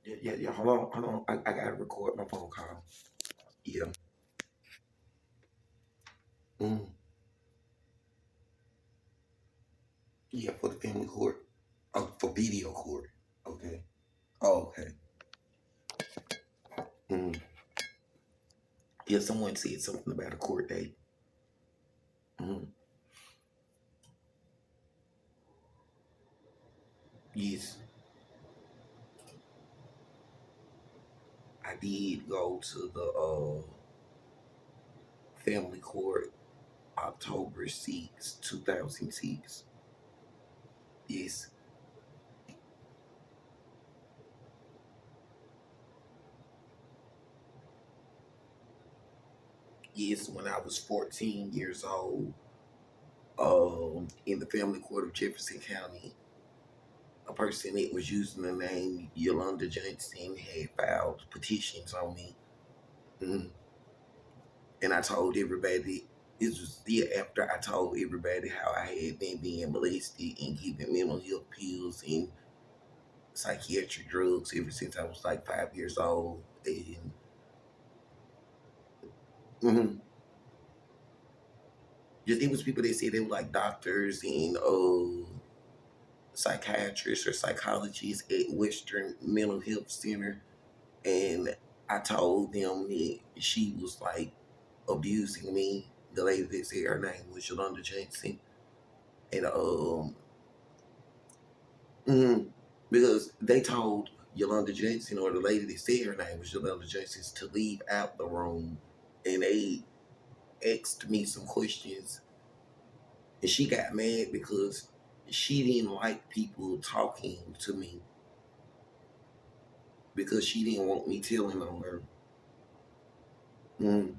Yeah. Hold on. I gotta record my phone call. Yeah. Mm. Yeah, for the family court. Oh, for video court. Okay. Oh, okay. Mm. Yeah, someone said something about a court date. Mm. Yes, I did go to the family court October 6, 2006. Yes. Yes, when I was 14 years old, in the family court of Jefferson County, a person that was using the name Yolanda Johnson had filed petitions on me. Mm. And I told everybody, this was still after I told everybody how I had been being molested and given mental health pills and psychiatric drugs ever since I was like 5 years old. And mm, just it was people that said they were like doctors and psychiatrists or psychologists at Western Mental Health Center. And I told them that she was like abusing me. The lady that said her name was Yolanda Johnson. And mm, because they told Yolanda Johnson, or the lady that said her name was Yolanda Johnson, to leave out the room. And they asked me some questions. And she got mad because she didn't like people talking to me because she didn't want me telling on her. Mm,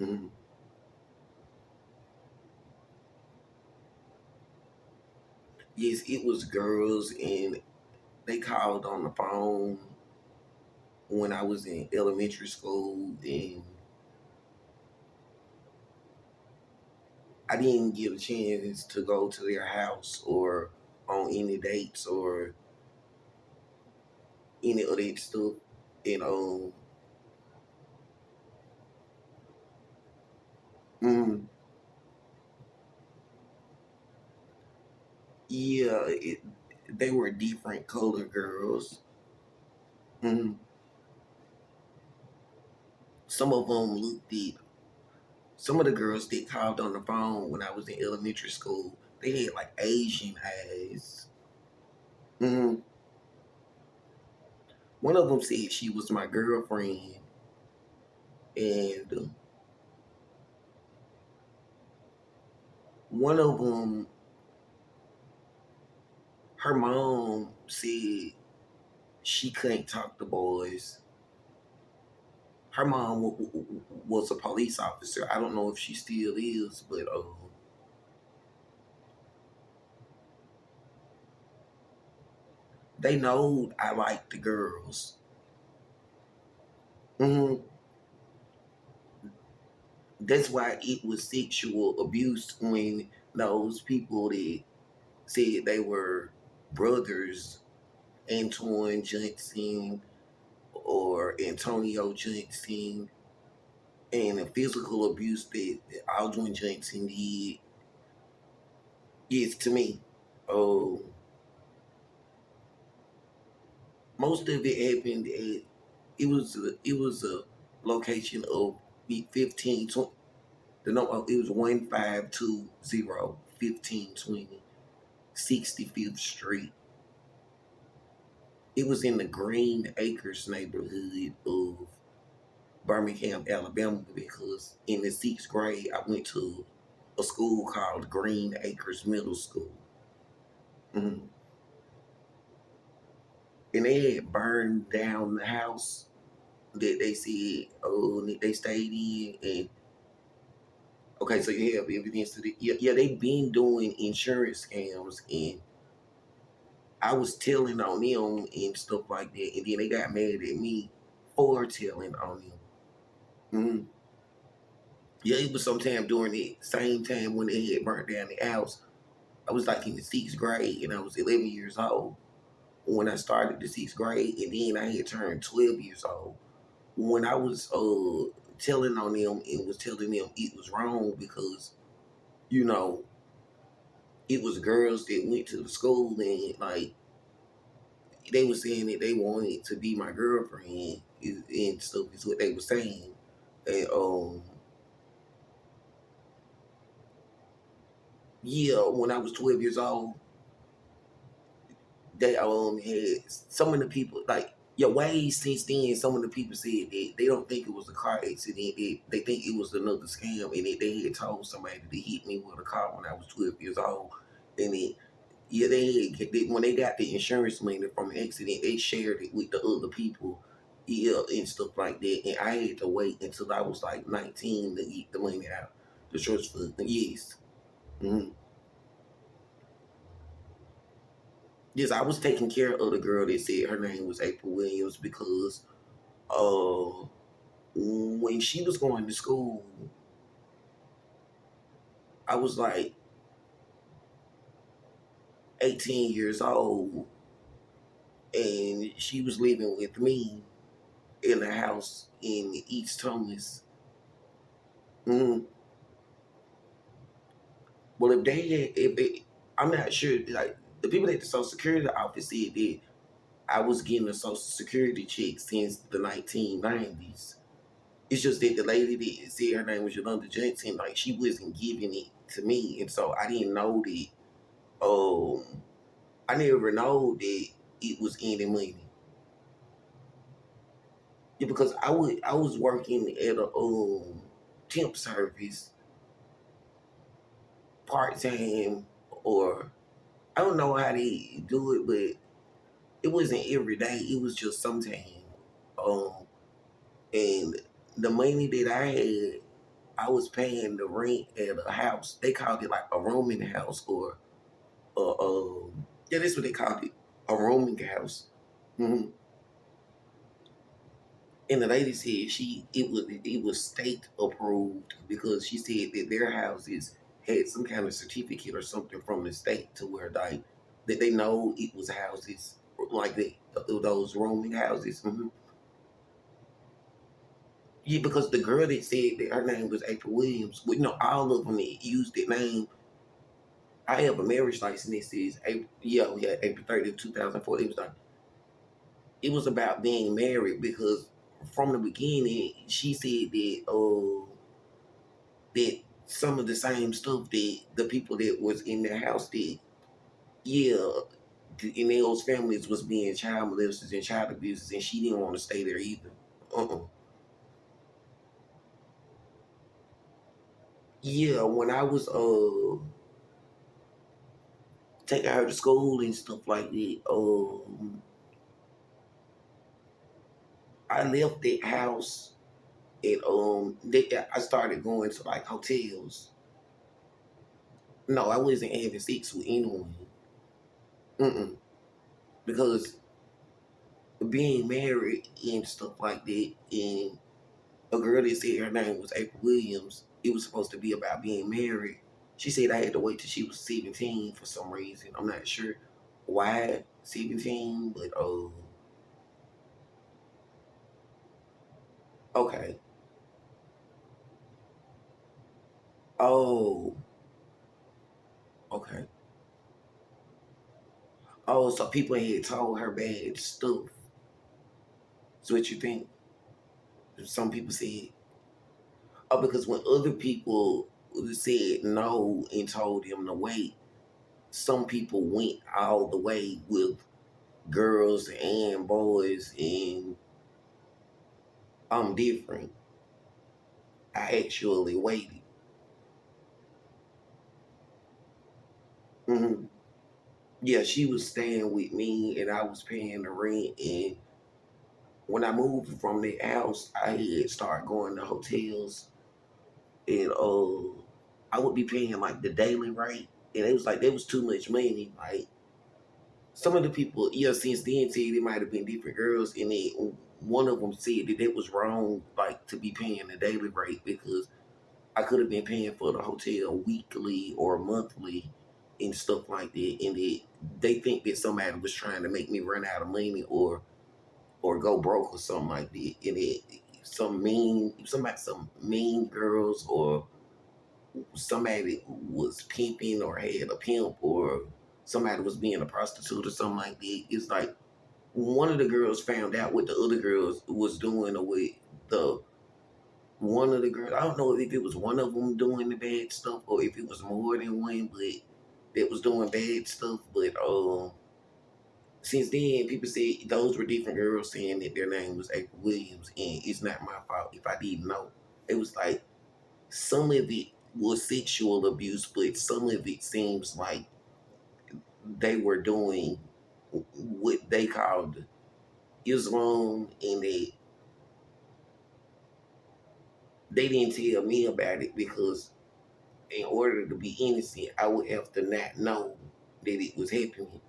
mm. Yes, it was girls, and they called on the phone when I was in elementary school, and I didn't get a chance to go to their house or on any dates or any of that stuff. And mm, yeah, they were different color girls. Mm. Some of them looked at some of the girls that called on the phone when I was in elementary school. They had like Asian eyes. Mm. One of them said she was my girlfriend, and one of them, her mom said she couldn't talk to boys. Her mom was a police officer. I don't know if she still is, but they know I like the girls. Hmm. That's why it was sexual abuse when those people that said they were brothers, Antoine Johnson or Antonio Johnson, and the physical abuse that Aldrin Johnson did, yes, to me. Oh, most of it happened at it was a location of 1520. The number it was 1520 1520 65th Street. It was in the Green Acres neighborhood of Birmingham, Alabama, because in the 6th grade I went to a school called Green Acres Middle School. Mhm. And they had burned down the house that they said they stayed in. And okay, so you have evidence to the yeah, they've been doing insurance scams, and I was telling on them and stuff like that, and then they got mad at me for telling on them. Mm-hmm. Yeah, it was sometime during the same time when they had burnt down the house. I was like in the 6th grade and I was 11 years old when I started the 6th grade, and then I had turned 12 years old. When I was telling on them and was telling them it was wrong because, you know, it was girls that went to the school and like they were saying that they wanted to be my girlfriend and stuff is what they were saying. And yeah, when I was 12 years old, they had some of the people like your ways since then. Some of the people said that they don't think it was a car accident. They think it was another scam, and that they had told somebody to hit me with a car when I was 12 years old. And then yeah, when they got the insurance money from the accident, they shared it with the other people, yeah, and stuff like that. And I had to wait until I was like 19 to get the money out the trust fund. Yes. Mm-hmm. Yes, I was taking care of the girl that said her name was April Williams because uh when she was going to school, I was like 18 years old and she was living with me in a house in East Thomas. Mm. Well, if they had, if it, I'm not sure, like the people at the Social Security office said that I was getting a Social Security check since the 1990s. It's just that the lady that said her name was Yolanda Johnson, like she wasn't giving it to me, and so I didn't know that. I never know that it was any money. Yeah, because I was working at a temp service part time, or I don't know how they do it, but it wasn't every day. It was just sometimes. Um, and the money that I had, I was paying the rent at a house. They called it like a rooming house, or yeah, that's what they called it, a rooming house. Hmm. And the lady said it was state approved because she said that their houses had some kind of certificate or something from the state to where like that they know it was houses like those rooming houses. Hmm. Yeah, because the girl that said that her name was April Williams, well, all of them that used that name. I have a marriage license that says April, yeah, we had April 30th, 2004. It was about being married because from the beginning she said that some of the same stuff that the people that was in their house did, yeah, in those families was being child molesters and child abusers, and she didn't want to stay there either. Uh-uh. Yeah, when I was taking her to school and stuff like that, I left that house and I started going to like hotels. No, I wasn't having sex with anyone. Mm-mm. Because being married and stuff like that, and a girl that said her name was April Williams, it was supposed to be about being married. She said I had to wait till she was 17 for some reason. I'm not sure why 17, but okay. Oh, okay. Oh, so people had told her bad stuff. Is what you think? Some people said. Oh, because when other people said no and told them to wait, some people went all the way with girls and boys, and I'm different. I actually waited. Hmm. Yeah, she was staying with me, and I was paying the rent. And when I moved from the house, I had started going to hotels, and I would be paying like the daily rate, and it was like there was too much money. Like some of the people, yeah, since then said it might have been different girls, and then one of them said that it was wrong, like to be paying the daily rate because I could have been paying for the hotel weekly or monthly and stuff like that. And they think that somebody was trying to make me run out of money or go broke or something like that. And some mean girls or somebody was pimping or had a pimp or somebody was being a prostitute or something like that. It's like one of the girls found out what the other girls was doing or with the one of the girls. I don't know if it was one of them doing the bad stuff or if it was more than one, but that was doing bad stuff. But since then, people said those were different girls saying that their name was April Williams, and it's not my fault if I didn't know. It was like some of it was sexual abuse, but some of it seems like they were doing what they called Islam, and they didn't tell me about it because in order to be innocent, I would have to not know that it was happening.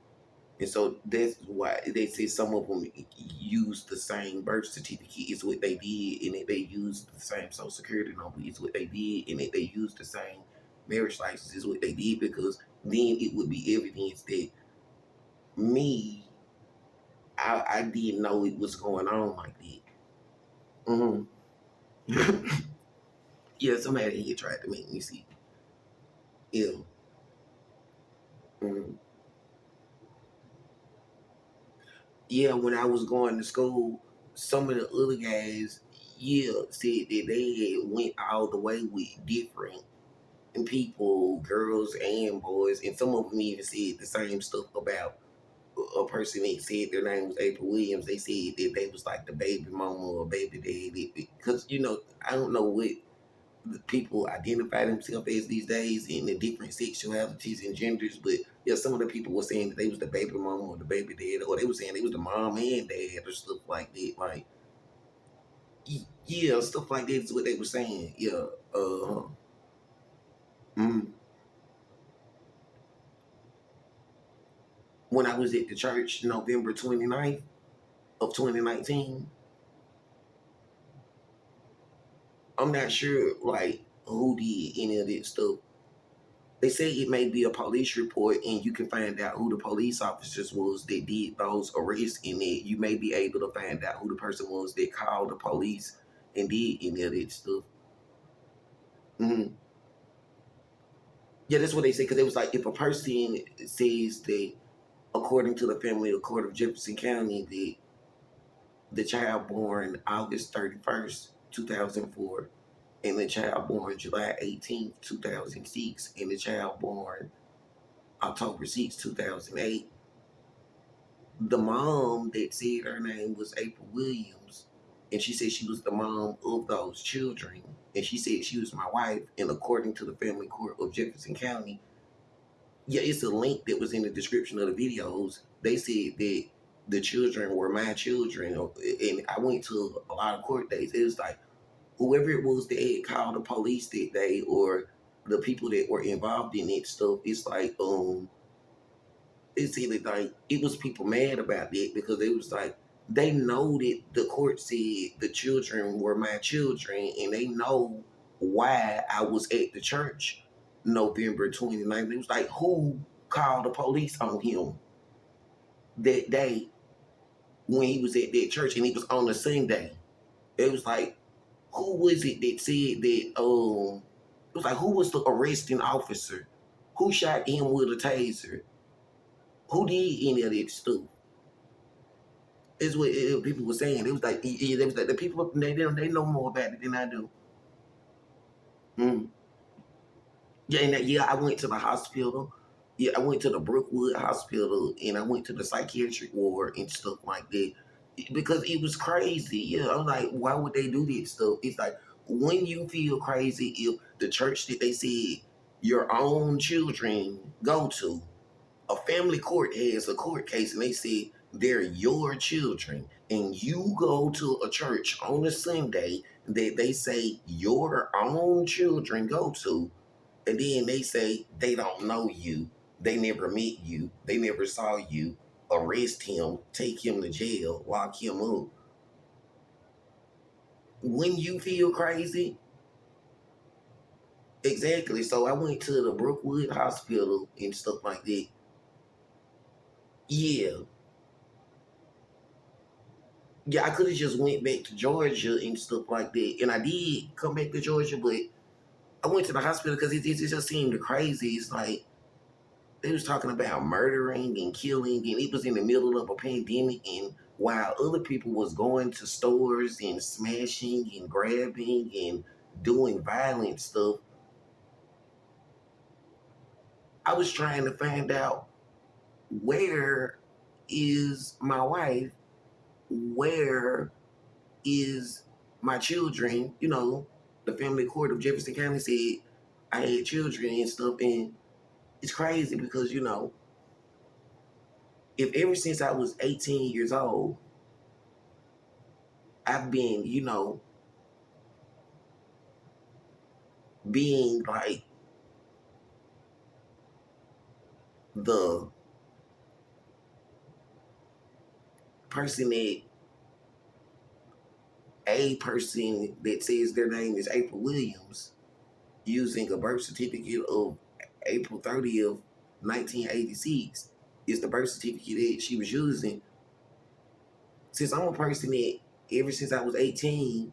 And so that's why they say some of them use the same birth certificate is what they did, and that they used the same social security number is what they did, and that they used the same marriage license is what they did, because then it would be evidence that me, I didn't know it was going on like that. Yeah, somebody here tried to make me see. Yeah. Mm-hmm. Yeah, when I was going to school, some of the other guys, yeah, said that they had went all the way with different people, girls and boys, and some of them even said the same stuff about a person that said their name was April Williams. They said that they was like the baby mama or baby daddy, because I don't know what the people identify themselves as these days in the different sexualities and genders, but yeah, some of the people were saying that they was the baby mama or the baby dad, or they were saying they was the mom and dad or stuff like that. Like, yeah, stuff like that is what they were saying. Yeah. Uh, mm. When I was at the church November 29th of 2019, I'm not sure like who did any of that stuff. They say it may be a police report, and you can find out who the police officers was that did those arrests, and that you may be able to find out who the person was that called the police and did any of that stuff. Mm-hmm. Yeah, that's what they say, because it was like if a person says that, according to the family of court of Jefferson County, that the child born August 31st, 2004, and the child born July 18th, 2006, and the child born October 6th, 2008, the mom that said her name was April Williams, and she said she was the mom of those children, and she said she was my wife, and according to the family court of Jefferson County, yeah, it's a link that was in the description of the videos. They said that the children were my children, and I went to a lot of court days. It was like whoever it was that had called the police that day, or the people that were involved in that stuff. It's like it's either like it was people mad about that because it was like they know that the court said the children were my children, and they know why I was at the church November 29th. It was like, who called the police on him that day when he was at that church, and it was on a Sunday? It was like, who was it that said that it was like, who was the arresting officer? Who shot him with a taser? Who did any of that stuff? Is what people were saying. It was like, it was like the people they know more about it than I do. Mm. Yeah, and yeah, I went to the hospital. Yeah, I went to the Brookwood Hospital, and I went to the psychiatric ward and stuff like that because it was crazy. Yeah, I'm like, why would they do this stuff? It's like when you feel crazy, if the church that they said your own children go to, a family court has a court case, and they say they're your children, and you go to a church on a Sunday that they say your own children go to, and then they say they don't know you, they never met you, they never saw you, arrest him, take him to jail, lock him up. When you feel crazy, Exactly. So I went to the Brookwood Hospital and stuff like that. Yeah. Yeah, I could have just went back to Georgia and stuff like that. And I did come back to Georgia, but I went to the hospital because it just seemed crazy. It's like they was talking about murdering and killing, and it was in the middle of a pandemic. And while other people was going to stores and smashing and grabbing and doing violent stuff, I was trying to find out, where is my wife? Where is my children? You know, the family court of Jefferson County said I had children and stuff. And it's crazy because, you know, if ever since I was 18 years old, I've been, you know, being like the person that a person that says their name is April Williams using a birth certificate of April 30th, 1986 is the birth certificate that she was using. Since I'm a person that ever since I was 18,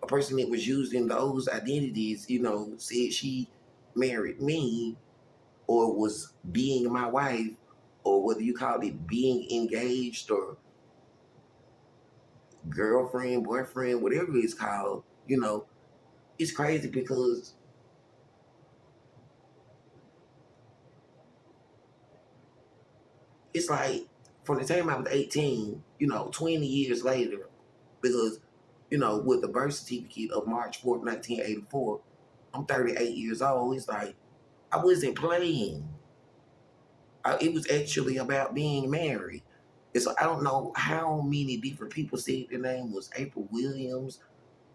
a person that was using those identities, you know, said she married me or was being my wife, or whether you call it being engaged or girlfriend, boyfriend, whatever it's called, you know, it's crazy because it's like from the time I was 18, you know, 20 years later, because, you know, with the birth certificate of March 4th, 1984, I'm 38 years old. It's like I wasn't playing. It was actually about being married. And so I don't know how many different people said their name was April Williams.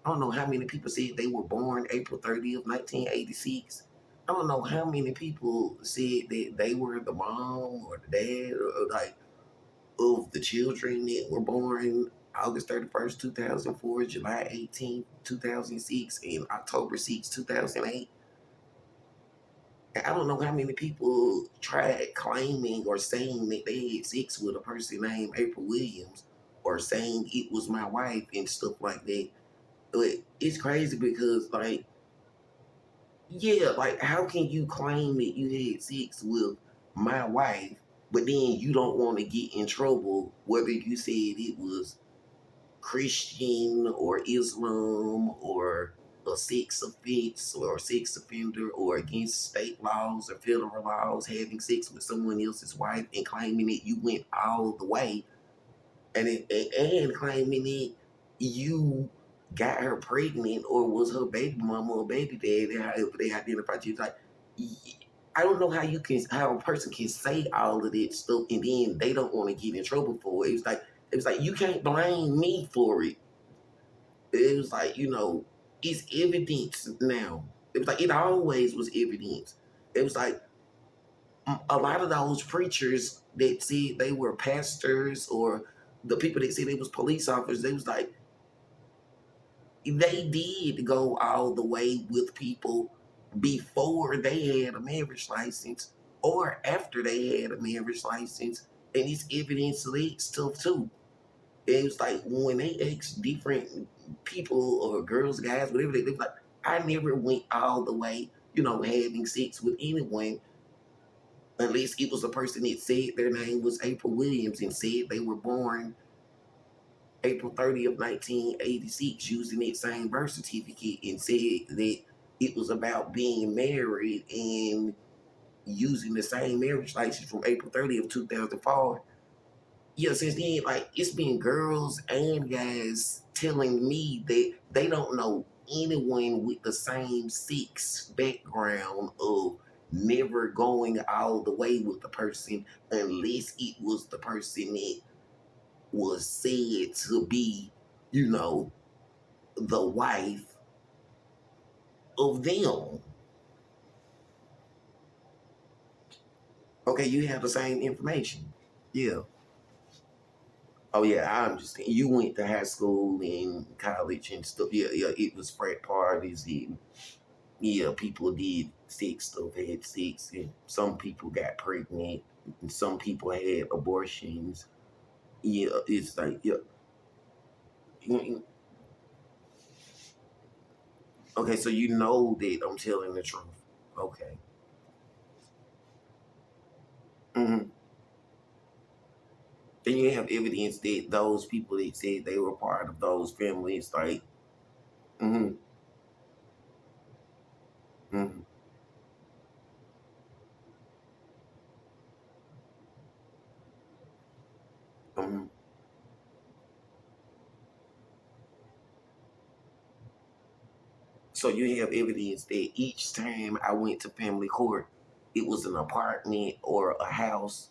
I don't know how many people said they were born April 30th, 1986. I don't know how many people said that they were the mom or the dad or like of the children that were born August 31st, 2004, July 18th, 2006, and October 6th, 2008. And I don't know how many people tried claiming or saying that they had sex with a person named April Williams or saying it was my wife and stuff like that. But it's crazy because, like, yeah, like, how can you claim that you had sex with my wife, but then you don't want to get in trouble whether you said it was Christian or Islam or a sex offense or a sex offender or against state laws or federal laws, having sex with someone else's wife and claiming that you went all the way, and claiming that you got her pregnant or was her baby mama or baby daddy, however they identified you. Like, I don't know how a person can say all of that stuff and then they don't want to get in trouble for it. It was like you can't blame me for it. It was like, you know, it's evidence now. It was like it always was evidence. It was like a lot of those preachers that said they were pastors or the people that said they was police officers, they was like, they did go all the way with people before they had a marriage license or after they had a marriage license. And it's evidence of that stuff too. It was like when they asked different people or girls, guys, whatever they was like, I never went all the way, you know, having sex with anyone unless it was a person that said their name was April Williams and said they were born April 30th, 1986, using that same birth certificate and said that it was about being married and using the same marriage license from April 30th, 2004. Yeah, since then, like, it's been girls and guys telling me that they don't know anyone with the same sex background of never going all the way with the person unless it was the person that was said to be, you know, the wife of them. Okay, you have the same information. Yeah. Oh yeah, I understand. You went to high school and college and stuff. Yeah, yeah. It was frat parties. And yeah, people did sex stuff, had sex, and some people got pregnant, and some people had abortions. Yeah, it's like, yeah. Okay, so you know that I'm telling the truth. Okay. Mm-hmm. Then you have evidence that those people that said they were part of those families, like, mm-hmm, mm-hmm, mm-hmm. So you have evidence that each time I went to family court, it was an apartment or a house,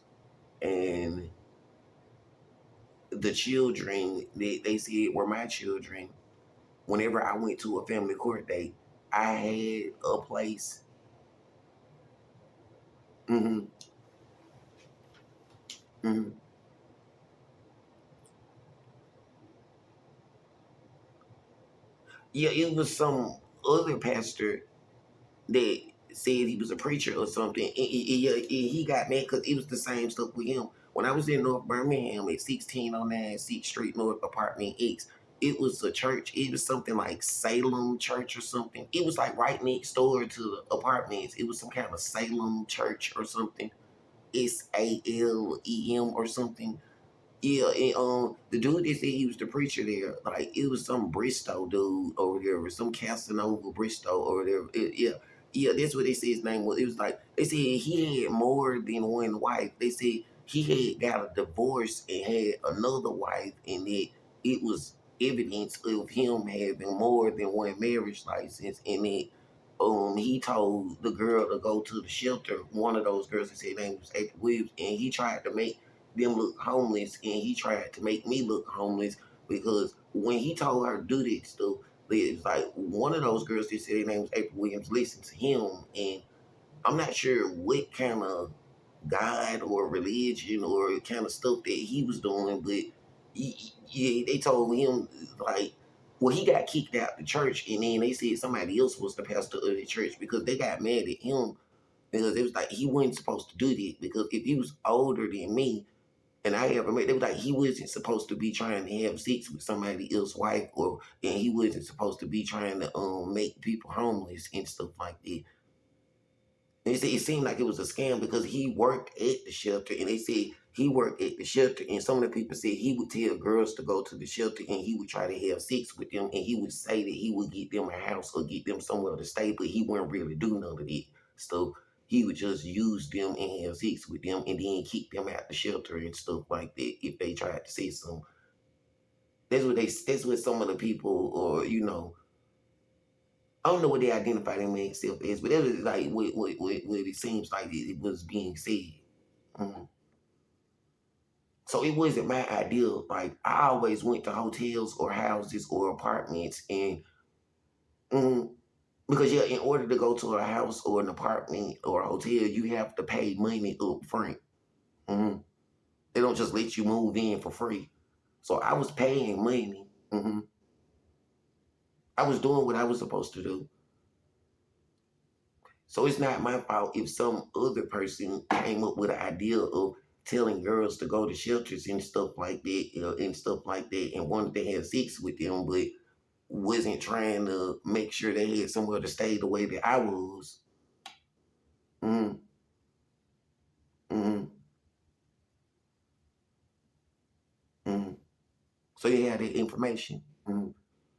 and the children that they said were my children. Whenever I went to a family court date, I had a place. Mm-hmm, mm-hmm. Yeah, it was some other pastor that said he was a preacher or something. He got mad because it was the same stuff with him. When I was in North Birmingham at 1609 6th Street North, Apartment X, it was a church. It was something like Salem Church or something. It was like right next door to the apartments. It was some kind of Salem Church or something. SALEM or something. Yeah, and the dude that said he was the preacher there, like it was some Bristow dude over there, or some Casanova Bristow over there. Yeah, yeah, that's what they said his name was. It was like they said he had more than one wife. They said he had got a divorce and had another wife, and that it was evidence of him having more than one marriage license, and that he told the girl to go to the shelter. One of those girls, he said her name was April Williams, and he tried to make them look homeless, and he tried to make me look homeless because when he told her to do that stuff, it's like one of those girls that said her name was April Williams listened to him, and I'm not sure what kind of God or religion or kind of stuff that he was doing, but yeah, they told him like, well, he got kicked out the church, and then they said somebody else was the pastor of the church because they got mad at him because it was like he wasn't supposed to do that because if he was older than me and I ever met, they was like he wasn't supposed to be trying to have sex with somebody else's wife, or and he wasn't supposed to be trying to make people homeless and stuff like that. They said it seemed like it was a scam because he worked at the shelter, and they said he worked at the shelter, and some of the people said he would tell girls to go to the shelter, and he would try to have sex with them, and he would say that he would get them a house or get them somewhere to stay, but he wouldn't really do none of that stuff. He would just use them and have sex with them, and then kick them out the shelter and stuff like that if they tried to say something. That's what they. That's what some of the people, or I don't know what they identify themselves as, but that was like what it seems like it was being said. Mhm. So it wasn't my ideal. Like I always went to hotels or houses or apartments, and mm, because yeah, in order to go to a house or an apartment or a hotel, you have to pay money up front. Hmm. They don't just let you move in for free. So I was paying money. Hmm. I was doing what I was supposed to do. So it's not my fault if some other person came up with an idea of telling girls to go to shelters and stuff like that, and wanted to have sex with them, but wasn't trying to make sure they had somewhere to stay the way that I was. Mm, mm, mm. So you had that information. Mm.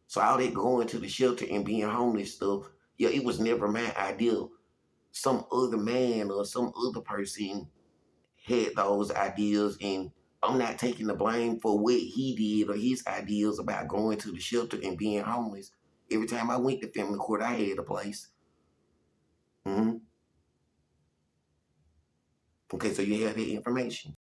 So all that going to the shelter and being homeless stuff, yeah, it was never my idea. Some other man or some other person had those ideas, and I'm not taking the blame for what he did or his ideas about going to the shelter and being homeless. Every time I went to family court, I had a place. Hmm. Okay, so you have that information.